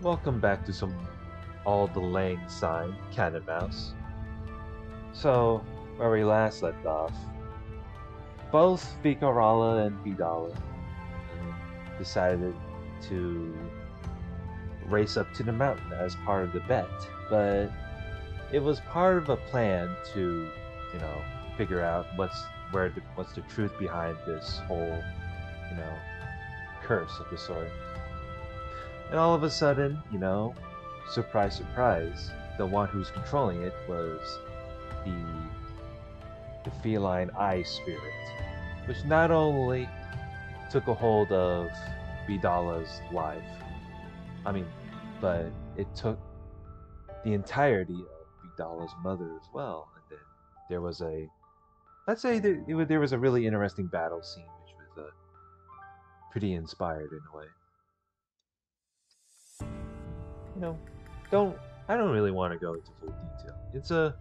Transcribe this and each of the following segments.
Welcome back to some Auld Lang Syne, Cat and Mouse. So, where we last left off, both Vikarala and Vidala decided to race up to the mountain as part of the bet, but it was part of a plan to, you know, figure out what's the truth behind this whole, you know, curse of the sort. And all of a sudden, surprise, surprise, the one who's controlling it was the the feline eye spirit, which not only took a hold of Vidala's life, I mean, but it took the entirety of Vidala's mother as well. And then there was let's say there was a really interesting battle scene, which was pretty inspired in a way. You know, don't I don't really want to go into full detail. It's a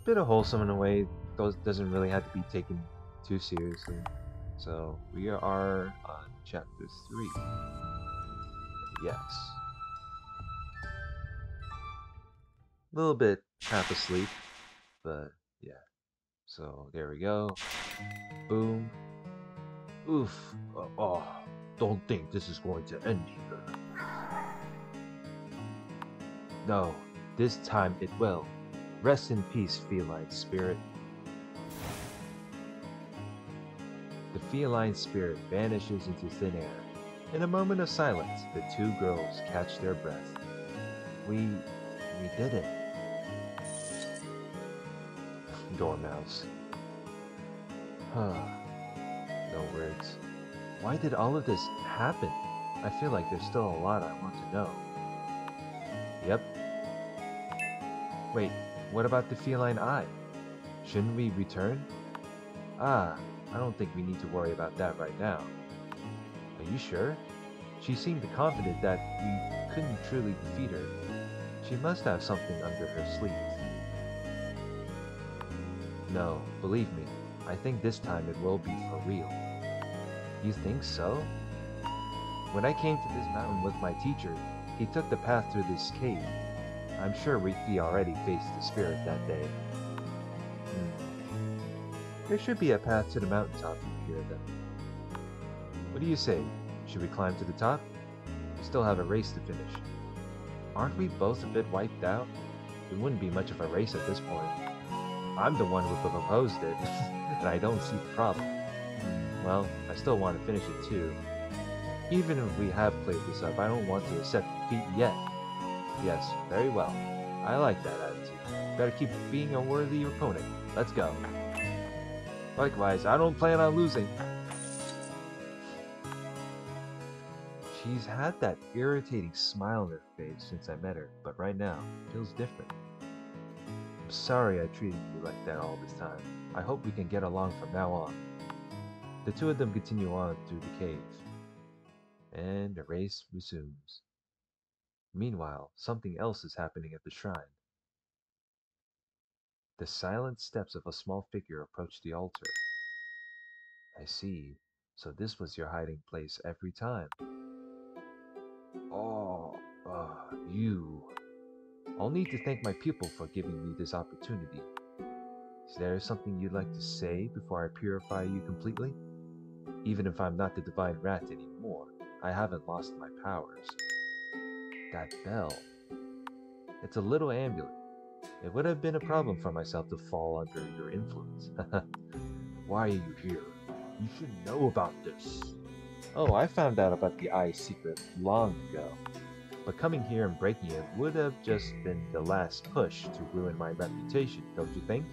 bit of wholesome in a way. Doesn't really have to be taken too seriously. So we are on chapter 3. Yes. A little bit half asleep, but yeah. So there we go. Boom. Oof. Don't think this is going to end here. No, this time it will. Rest in peace, feline spirit. The feline spirit vanishes into thin air. In a moment of silence, the two girls catch their breath. We did it. Dormouse. Huh. No words. Why did all of this happen? I feel like there's still a lot I want to know. Yep. Wait, what about the feline eye? Shouldn't we return? Ah, I don't think we need to worry about that right now. Are you sure? She seemed confident that we couldn't truly defeat her. She must have something under her sleeve. No, believe me, I think this time it will be for real. You think so? When I came to this mountain with my teacher, he took the path through this cave. I'm sure he already faced the spirit that day. There should be a path to the mountaintop from here then. What do you say? Should we climb to the top? We still have a race to finish. Aren't we both a bit wiped out? It wouldn't be much of a race at this point. I'm the one who proposed it, and I don't see the problem. Well, I still want to finish it too. Even if we have played this up, I don't want to accept defeat yet. Yes, very well. I like that attitude. Better keep being a worthy opponent. Let's go. Likewise, I don't plan on losing. She's had that irritating smile on her face since I met her, but right now, it feels different. I'm sorry I treated you like that all this time. I hope we can get along from now on. The two of them continue on through the cave, and the race resumes. Meanwhile, something else is happening at the shrine. The silent steps of a small figure approach the altar. I see. So this was your hiding place every time. Oh, you. I'll need to thank my pupil for giving me this opportunity. Is there something you'd like to say before I purify you completely? Even if I'm not the divine rat anymore, I haven't lost my powers. That bell. It's a little amulet. It would have been a problem for myself to fall under your influence. Why are you here? You should know about this. Oh, I found out about the eye's secret long ago. But coming here and breaking it would have just been the last push to ruin my reputation, don't you think?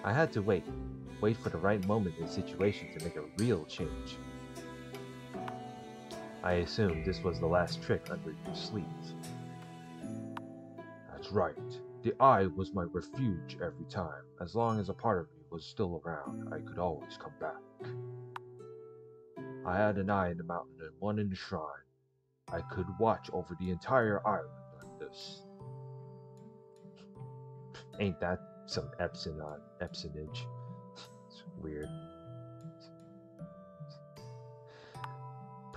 I had to wait for the right moment and situation to make a real change. I assumed this was the last trick under your sleeve. That's right. The eye was my refuge every time. As long as a part of me was still around, I could always come back. I had an eye in the mountain and one in the shrine. I could watch over the entire island like this. Ain't that some Epsonage? It's weird.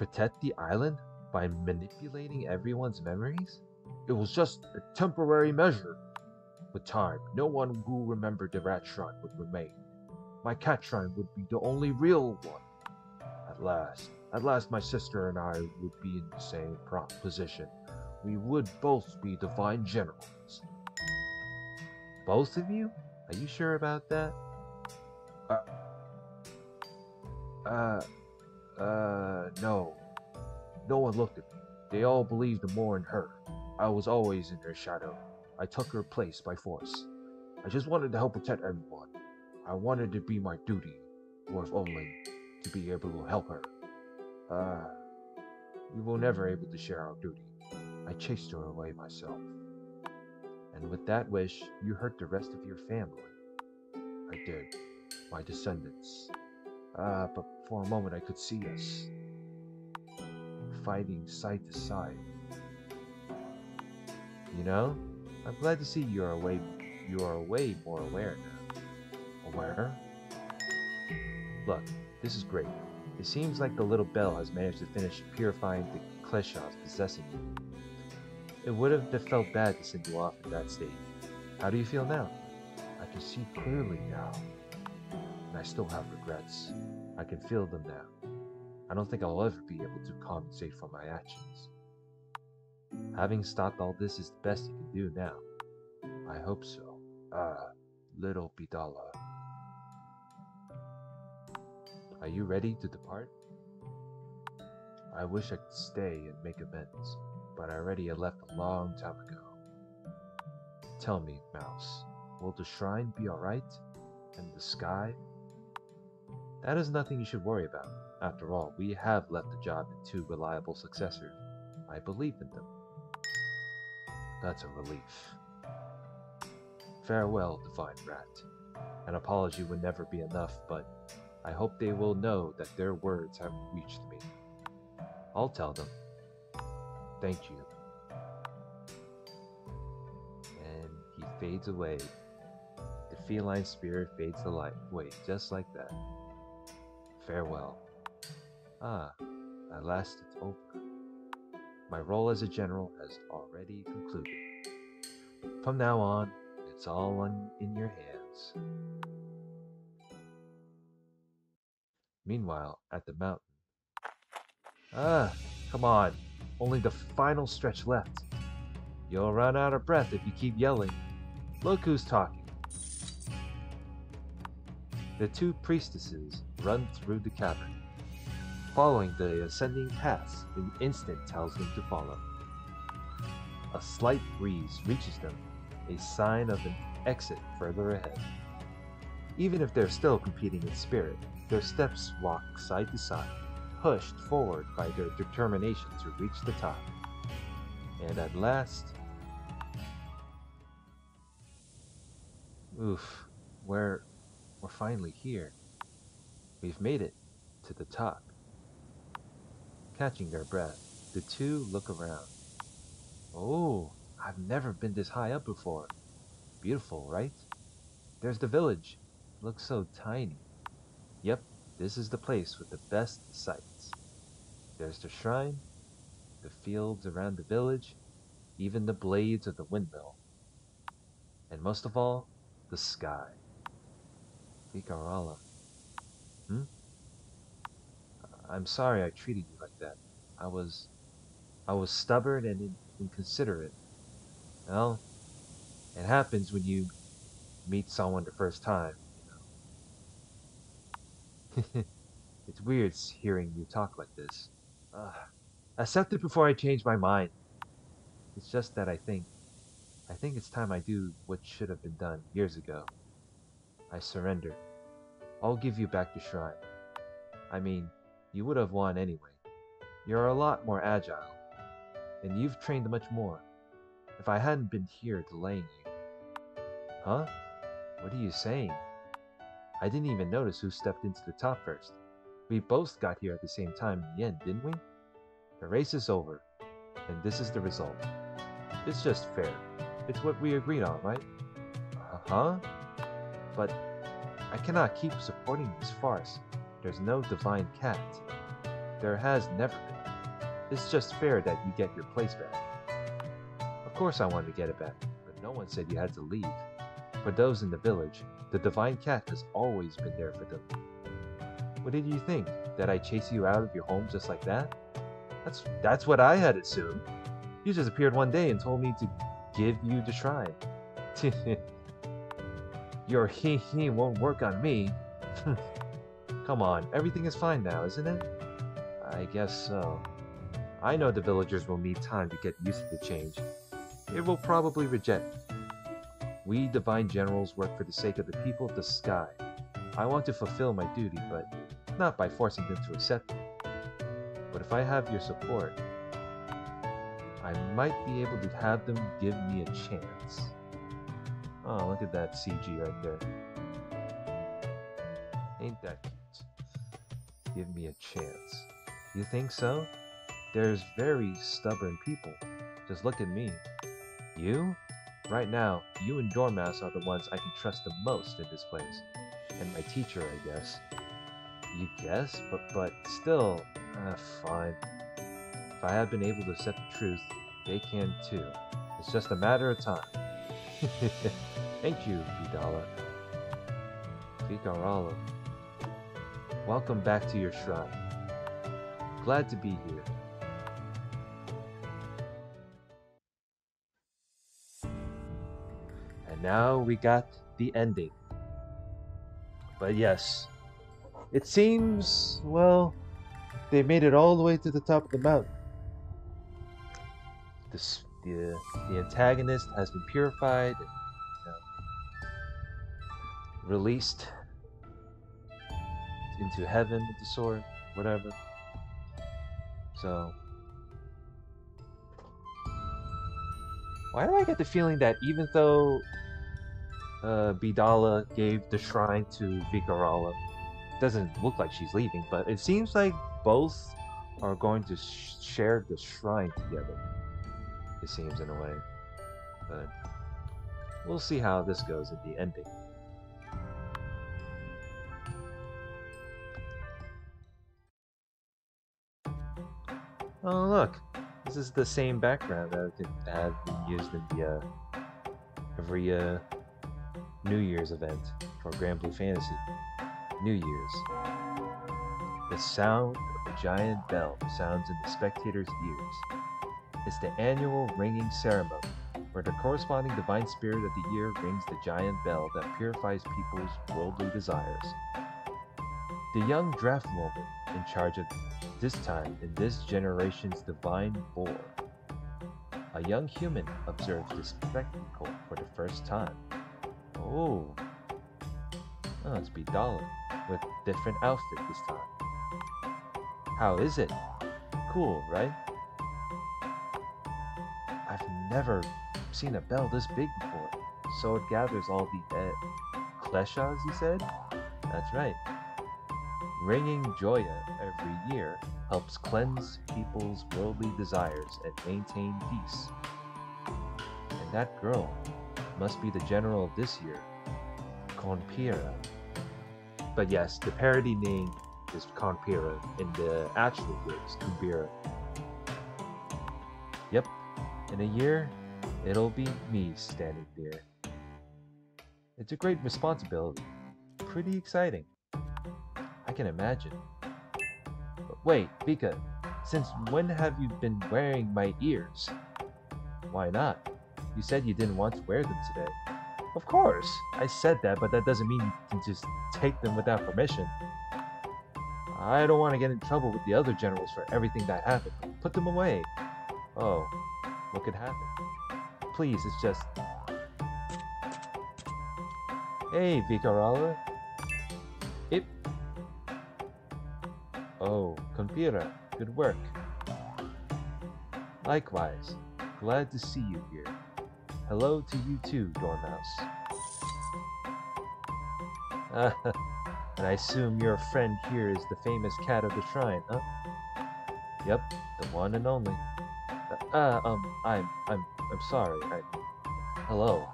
Protect the island by manipulating everyone's memories? It was just a temporary measure. With time, no one who remembered the rat shrine would remain. My cat shrine would be the only real one. At last my sister and I would be in the same position. We would both be divine generals. Both of you? Are you sure about that? No. No one looked at me. They all believed more in her. I was always in her shadow. I took her place by force. I just wanted to help protect everyone. I wanted to be my duty, or if only to be able to help her. We were never able to share our duty. I chased her away myself. And with that wish, you hurt the rest of your family. I did. My descendants. But for a moment I could see us fighting side to side. You know, I'm glad to see you are way more aware now. Aware? Look, this is great. It seems like the little bell has managed to finish purifying the kleshas possessing you. It would have felt bad to send you off in that state. How do you feel now? I can see clearly now. And I still have regrets. I can feel them now. I don't think I'll ever be able to compensate for my actions. Having stopped all this is the best you can do now. I hope so. Little Bidala. Are you ready to depart? I wish I could stay and make amends, but I already left a long time ago. Tell me, Mouse, will the shrine be alright? And the sky? That is nothing you should worry about. After all, we have left the job in 2 reliable successors. I believe in them. That's a relief. Farewell, Divine Rat. An apology would never be enough, but I hope they will know that their words have reached me. I'll tell them. Thank you. And he fades away. The feline spirit fades away, just like that. Farewell. At last it's over. My role as a general has already concluded. From now on, it's all in your hands. Meanwhile, at the mountain. Come on. Only the final stretch left. You'll run out of breath if you keep yelling. Look who's talking. The 2 priestesses run through the cavern. Following the ascending paths, the instant tells them to follow. A slight breeze reaches them, a sign of an exit further ahead. Even if they're still competing in spirit, their steps walk side to side, pushed forward by their determination to reach the top. And at last... we're finally here. We've made it to the top. Catching their breath, the 2 look around. Oh, I've never been this high up before. Beautiful, right? There's the village. It looks so tiny. Yep, this is the place with the best sights. There's the shrine, the fields around the village, even the blades of the windmill. And most of all, the sky. Vikarala. I'm sorry I treated you like that. I was stubborn and inconsiderate. Well, it happens when you meet someone the first time, you know. It's weird hearing you talk like this. Accept it before I change my mind. It's just that I think it's time I do what should have been done years ago. I surrender. I'll give you back the shrine. I mean, you would have won anyway. You're a lot more agile, and you've trained much more. If I hadn't been here delaying you... Huh? What are you saying? I didn't even notice who stepped into the top first. We both got here at the same time in the end, didn't we? The race is over, and this is the result. It's just fair. It's what we agreed on, right? Huh? But I cannot keep supporting this farce. There's no divine cat. There has never been. It's just fair that you get your place back. Of course I wanted to get it back, but no one said you had to leave. For those in the village, the Divine Cat has always been there for them. What did you think? That I chase you out of your home just like that? That's what I had assumed. You just appeared one day and told me to give you the shrine. Your he won't work on me. Come on, everything is fine now, isn't it? I guess so. I know the villagers will need time to get used to the change. It will probably reject. We divine generals work for the sake of the people of the sky. I want to fulfill my duty, but not by forcing them to accept it. But if I have your support, I might be able to have them give me a chance. Oh, look at that CG right there. Ain't that cute? Give me a chance. You think so? There's very stubborn people. Just look at me. You? Right now, you and Dormouse are the ones I can trust the most in this place. And my teacher, I guess. You guess? But still, fine. If I have been able to accept the truth, they can too. It's just a matter of time. Thank you, Vidala. Vikarala. Welcome back to your shrine. Glad to be here. And now we got the ending. But yes, it seems, well, they made it all the way to the top of the mountain. The antagonist has been purified and, released into heaven with the sword, whatever. So, why do I get the feeling that even though Bidala gave the shrine to Vikarala, doesn't look like she's leaving, but it seems like both are going to share the shrine together. It seems in a way, but we'll see how this goes at the ending. Oh look, this is the same background that had been used in the every New Year's event for Granblue Fantasy. New Year's. The sound of a giant bell sounds in the spectators' ears. It's the annual ringing ceremony, where the corresponding divine spirit of the year rings the giant bell that purifies people's worldly desires. The young draft woman in charge of this time in this generation's divine boar. A young human observes this spectacle for the first time. Oh, it's Bidala with different outfit this time. How is it? Cool, right? I've never seen a bell this big before, so it gathers all the kleshas, you said? That's right. Ringing Joya every year helps cleanse people's worldly desires and maintain peace. And that girl must be the general of this year, Konpira. But yes, the parody name is Konpira, in the actual year is Kumbira. Yep, in a year, it'll be me standing there. It's a great responsibility, pretty exciting. I can imagine. But wait, Vika, since when have you been wearing my ears? Why not? You said you didn't want to wear them today. Of course, I said that, but that doesn't mean you can just take them without permission. I don't want to get in trouble with the other generals for everything that happened. Put them away. Oh, what could happen? Please, it's just... Hey, Vikarala. Oh, Konpira, good work. Likewise, glad to see you here. Hello to you too, Dormouse. And I assume your friend here is the famous cat of the shrine, huh? Yep, the one and only. I'm sorry. Hello.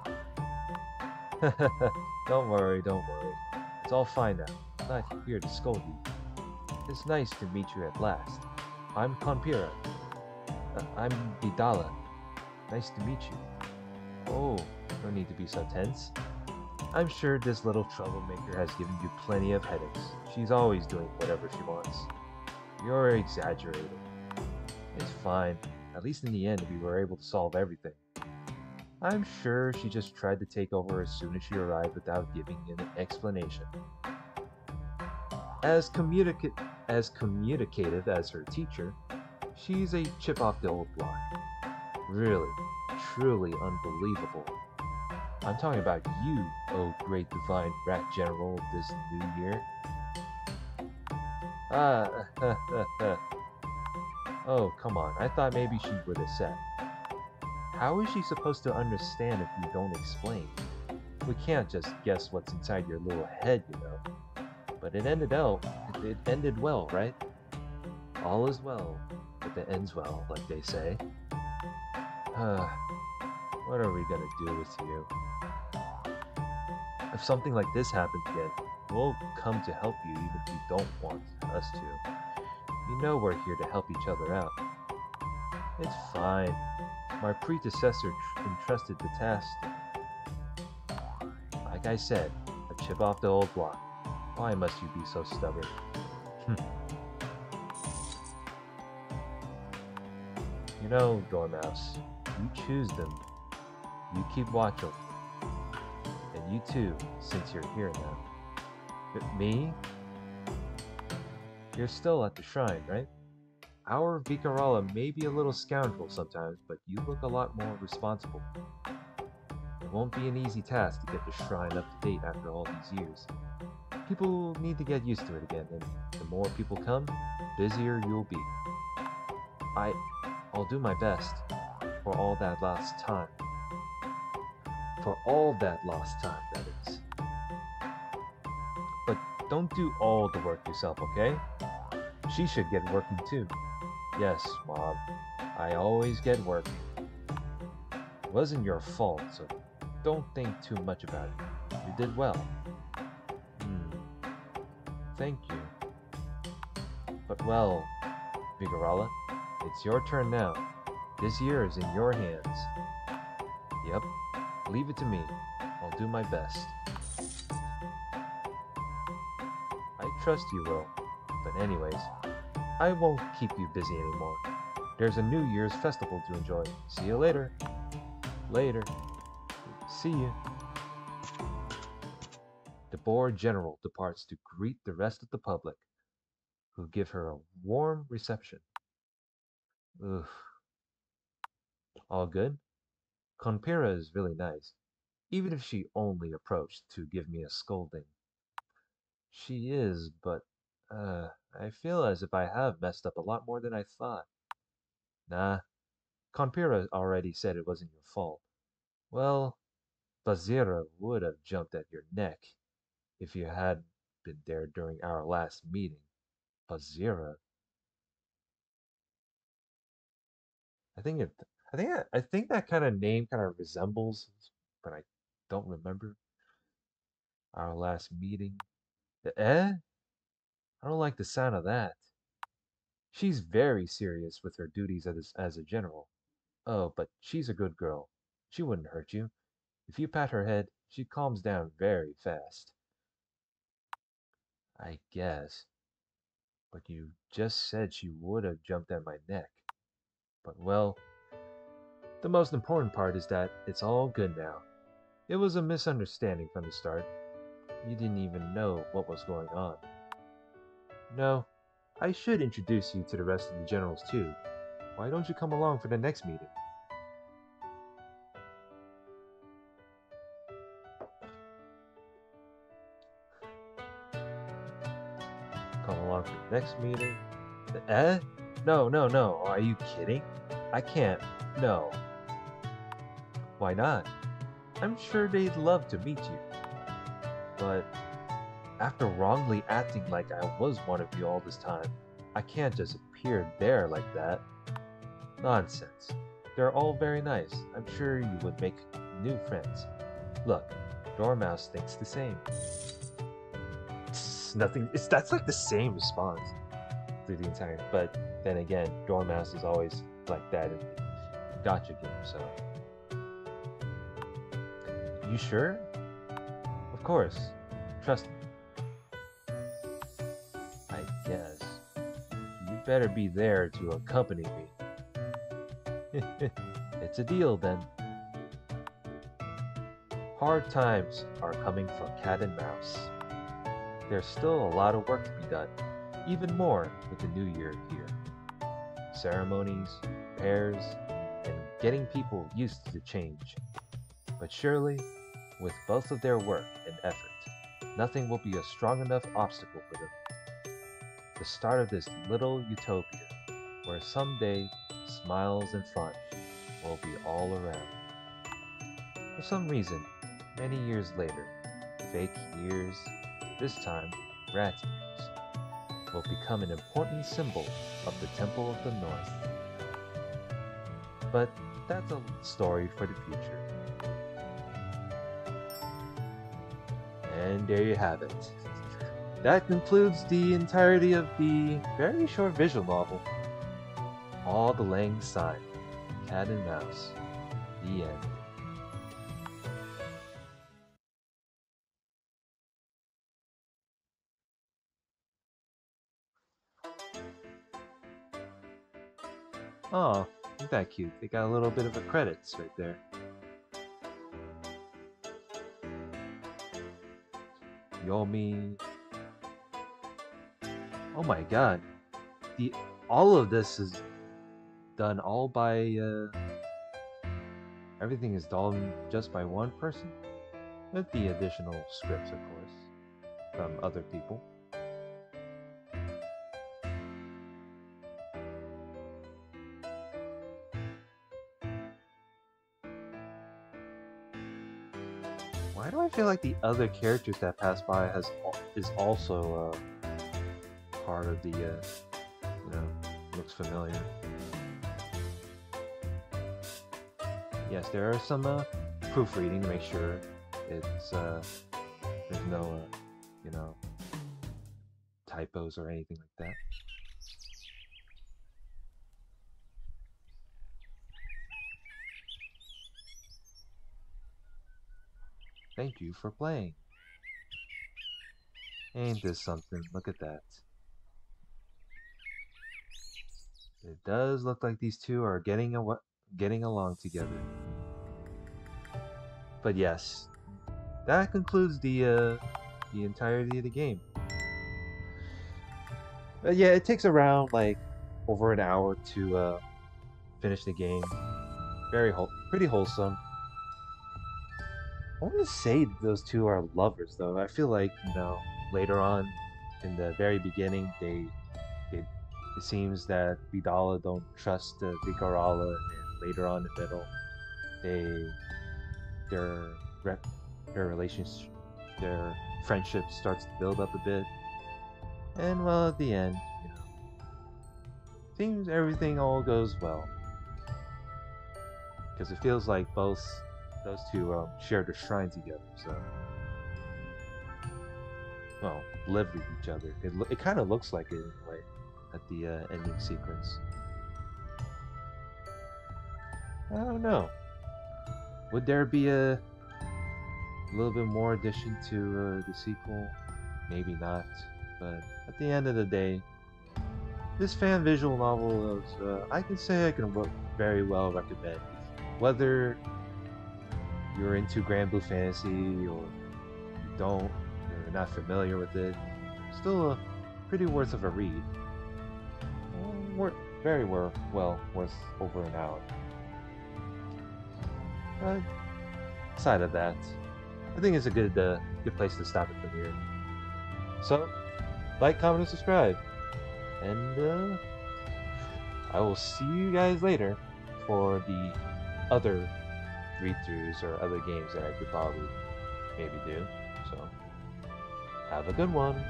Don't worry. It's all fine now. I'm not here to scold you. It's nice to meet you at last. I'm Konpira, I'm Vidala. Nice to meet you. Oh, no need to be so tense. I'm sure this little troublemaker has given you plenty of headaches. She's always doing whatever she wants. You're exaggerating. It's fine. At least in the end, we were able to solve everything. I'm sure she just tried to take over as soon as she arrived without giving an explanation. As communicative as her teacher, she's a chip off the old block. Really, truly unbelievable. I'm talking about you, oh great divine rat general of this new year. Oh, come on, I thought maybe she would have said. How is she supposed to understand if you don't explain? We can't just guess what's inside your little head, you know. But it ended well, right? All is well, if it ends well, like they say. What are we gonna do with you? If something like this happens again, we'll come to help you even if you don't want us to. You know we're here to help each other out. It's fine. My predecessor entrusted the task to me. Like I said, a chip off the old block. Why must you be so stubborn? You know, Dormouse, you choose them. You keep watch over them. And you too, since you're here now. But me? You're still at the shrine, right? Our Vicarala may be a little scoundrel sometimes, but you look a lot more responsible. It won't be an easy task to get the shrine up to date after all these years. People need to get used to it again, and the more people come, the busier you'll be. I'll do my best for all that lost time. For all that lost time, that is. But don't do all the work yourself, okay? She should get working too. Yes, Mom. I always get working. It wasn't your fault, so don't think too much about it. You did well. Thank you. But well, Vigarala, it's your turn now. This year is in your hands. Yep, leave it to me. I'll do my best. I trust you will. But anyways, I won't keep you busy anymore. There's a New Year's festival to enjoy. See you later. Later. See you. The board general departs to greet the rest of the public, who give her a warm reception. Oof. All good? Conpira is really nice, even if she only approached to give me a scolding. She is, but, I feel as if I have messed up a lot more than I thought. Nah, Conpira already said it wasn't your fault. Well, Bazira would have jumped at your neck if you had been there during our last meeting. Bazira. I think it. I think that kind of name kind of resembles, but I don't remember our last meeting. Eh? I don't like the sound of that. She's very serious with her duties as a general. Oh, but she's a good girl. She wouldn't hurt you. If you pat her head, she calms down very fast. I guess. But you just said she would have jumped at my neck. But well, the most important part is that it's all good now. It was a misunderstanding from the start. You didn't even know what was going on. No, I should introduce you to the rest of the generals too. Why don't you come along for the next meeting? Come along for the next meeting? Eh? No, no, no. Are you kidding? I can't. No. Why not? I'm sure they'd love to meet you. But after wrongly acting like I was one of you all this time, I can't just appear there like that. Nonsense. They're all very nice. I'm sure you would make new friends. Look, Dormouse thinks the same. That's like the same response through the entire. But then again, Dormouse is always like that in the gotcha game, so. You sure? Of course. Trust me. I guess. You better be there to accompany me. It's a deal then. Hard times are coming for Cat and Mouse. There's still a lot of work to be done, even more with the new year here. Ceremonies, repairs, and getting people used to the change. But surely, with both of their work and effort, nothing will be a strong enough obstacle for them. The start of this little utopia, where someday smiles and fun will be all around. For some reason, many years later, fake ears, this time rat ears, will become an important symbol of the Temple of the North. But that's a story for the future. And there you have it. That concludes the entirety of the very short visual novel, Auld Lang Syne, Cat and Mouse, the end. Oh, isn't that cute? They got a little bit of a credits right there. Yomi. Oh my god. The all of this is done all by everything is done just by one person. With the additional scripts, of course, from other people. Why do I feel like the other characters that pass by is also part of the looks familiar. Yes, there are some proofreading to make sure it's there's no typos or anything like that. Thank you for playing. Ain't this something? Look at that. It does look like these two are getting along together. But yes, that concludes the entirety of the game. But yeah, it takes around like over an hour to finish the game. Pretty wholesome. I want to say those two are lovers, though. I feel like later on, in the very beginning, it seems that Vidala don't trust Vikarala, and later on in the middle, their relationship, their friendship starts to build up a bit, and well, at the end, seems everything all goes well, because it feels like those two share the shrine together, so live with each other. It kind of looks like it in a way at the ending sequence. I don't know. Would there be a little bit more addition to the sequel? Maybe not. But at the end of the day, this fan visual novel is, I can say I can very well recommend. Whether you're into Granblue Fantasy or you don't, you're not familiar with it, still pretty worth of a read. Very well worth over an hour. Aside of that, I think it's a good place to stop it from here. So, like, comment, and subscribe, and I will see you guys later for the other read-throughs or other games that I could probably maybe do. So, have a good one.